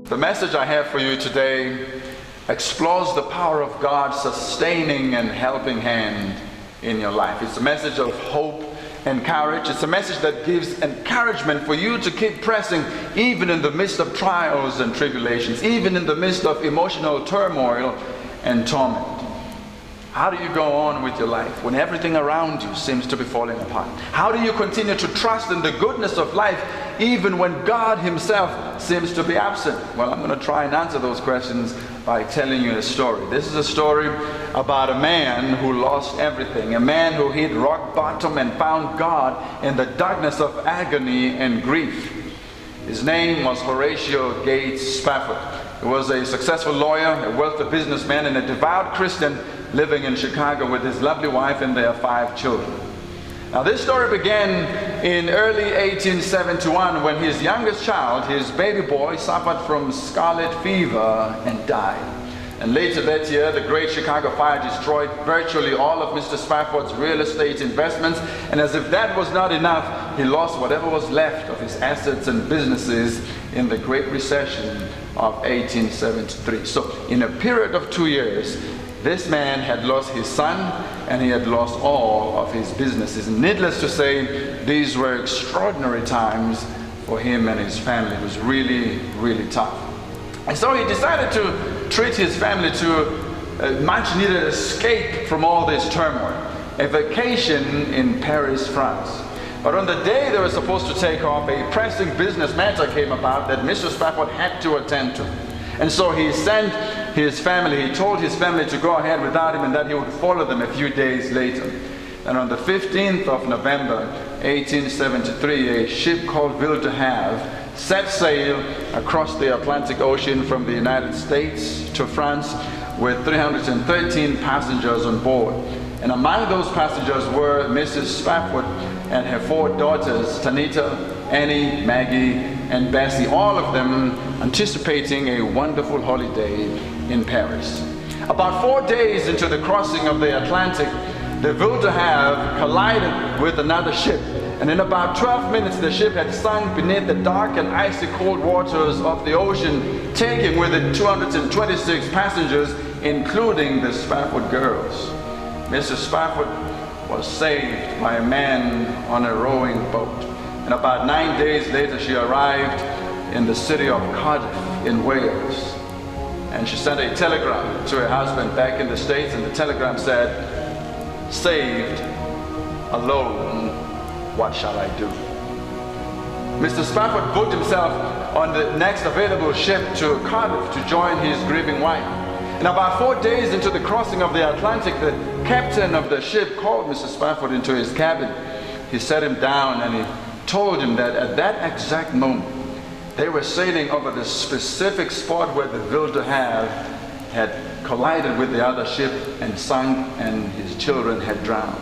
The message I have for you today explores the power of God's sustaining and helping hand in your life. It's a message of hope and courage. It's a message that gives encouragement for you to keep pressing even in the midst of trials and tribulations, even in the midst of emotional turmoil and torment. How do you go on with your life when everything around you seems to be falling apart? How do you continue to trust in the goodness of life even when God Himself seems to be absent? Well, I'm going to try and answer those questions by telling you a story. This is a story about a man who lost everything, a man who hit rock bottom and found God in the darkness of agony and grief. His name was Horatio Gates Spafford. He was a successful lawyer, a wealthy businessman, and a devout Christian living in Chicago with his lovely wife and their 5 children. Now, this story began in early 1871 when his youngest child, his baby boy, suffered from scarlet fever and died. And later that year, the Great Chicago Fire destroyed virtually all of Mr. Spafford's real estate investments, and as if that was not enough, he lost whatever was left of his assets and businesses in the Great Recession of 1873. So, in a period of 2 years, this man had lost his son and he had lost all of his businesses. Needless to say, these were extraordinary times for him and his family. It was really, really tough. And so he decided to treat his family to a much needed escape from all this turmoil, a vacation in Paris, France. But on the day they were supposed to take off, a pressing business matter came about that Mr. Spafford had to attend to. And so he sent his family, he told his family to go ahead without him and that he would follow them a few days later. And on the 15th of November, 1873, a ship called Ville de Havre set sail across the Atlantic Ocean from the United States to France with 313 passengers on board. And among those passengers were Mrs. Spafford and her 4 daughters, Tanita, Annie, Maggie, and Bessie, all of them anticipating a wonderful holiday in Paris. About 4 days into the crossing of the Atlantic, the Ville de Havre collided with another ship, and in about 12 minutes the ship had sunk beneath the dark and icy cold waters of the ocean, taking with it 226 passengers, including the Spafford girls. Mrs. Spafford was saved by a man on a rowing boat, and about 9 days later she arrived in the city of Cardiff in Wales. And she sent a telegram to her husband back in the States, and the telegram said, "Saved, alone, what shall I do?" Mr. Spafford booked himself on the next available ship to Cardiff to join his grieving wife. And about 4 days into the crossing of the Atlantic, the captain of the ship called Mr. Spafford into his cabin. He sat him down and he told him that at that exact moment, they were sailing over the specific spot where the Ville de Havre had collided with the other ship and sunk, and his children had drowned.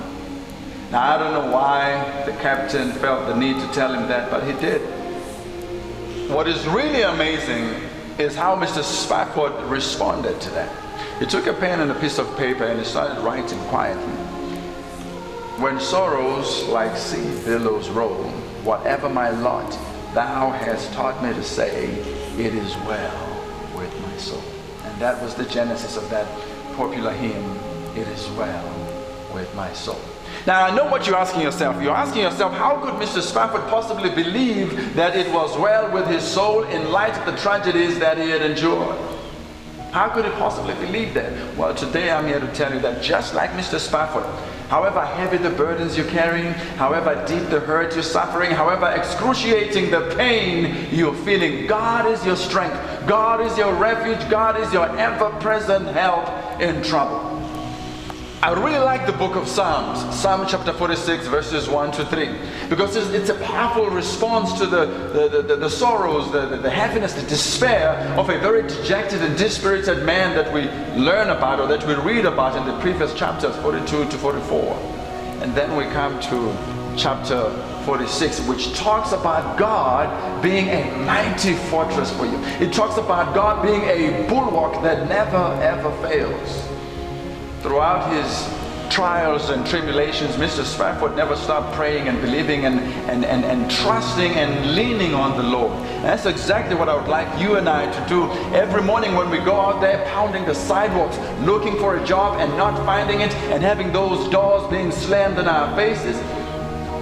Now, I don't know why the captain felt the need to tell him that, but he did. What is really amazing is how Mr. Spafford responded to that. He took a pen and a piece of paper and he started writing quietly. "When sorrows like sea billows roll, whatever my lot, thou hast taught me to say, it is well with my soul." And that was the genesis of that popular hymn, "It is well with my soul." Now, I know what you're asking yourself. You're asking yourself, how could Mr. Spafford possibly believe that it was well with his soul in light of the tragedies that he had endured? How could he possibly believe that? Well, today I'm here to tell you that just like Mr. Spafford, however heavy the burdens you're carrying, however deep the hurt you're suffering, however excruciating the pain you're feeling, God is your strength. God is your refuge. God is your ever-present help in trouble. I really like the book of Psalms, Psalm chapter 46, verses 1 to 3, because it's a powerful response to the sorrows, the heaviness, the despair of a very dejected and dispirited man that we learn about, or that we read about in the previous chapters, 42 to 44. And then we come to chapter 46, which talks about God being a mighty fortress for you. It talks about God being a bulwark that never ever fails. Throughout his trials and tribulations, Mr. Spafford never stopped praying and believing and trusting and leaning on the Lord. And that's exactly what I would like you and I to do every morning when we go out there pounding the sidewalks, looking for a job and not finding it, and having those doors being slammed in our faces.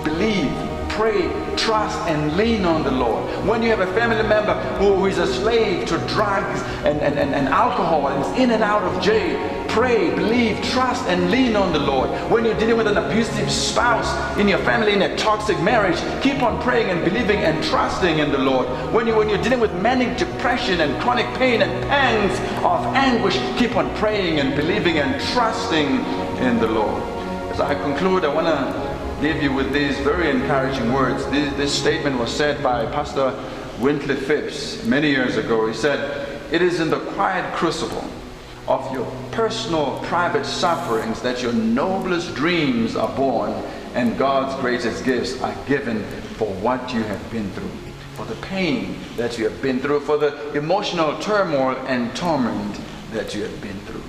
Believe, pray, trust, and lean on the Lord. When you have a family member who is a slave to drugs and alcohol and is in and out of jail, pray, believe, trust, and lean on the Lord. When you're dealing with an abusive spouse in your family, in a toxic marriage, keep on praying and believing and trusting in the Lord. When you're dealing with manic depression and chronic pain and pangs of anguish, keep on praying and believing and trusting in the Lord. As I conclude, I want to leave you with these very encouraging words. This statement was said by Pastor Wycliffe Phipps many years ago. He said, "It is in the quiet crucible of your personal private sufferings that your noblest dreams are born and God's greatest gifts are given for what you have been through, for the pain that you have been through, for the emotional turmoil and torment that you have been through."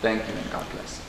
Thank you and God bless.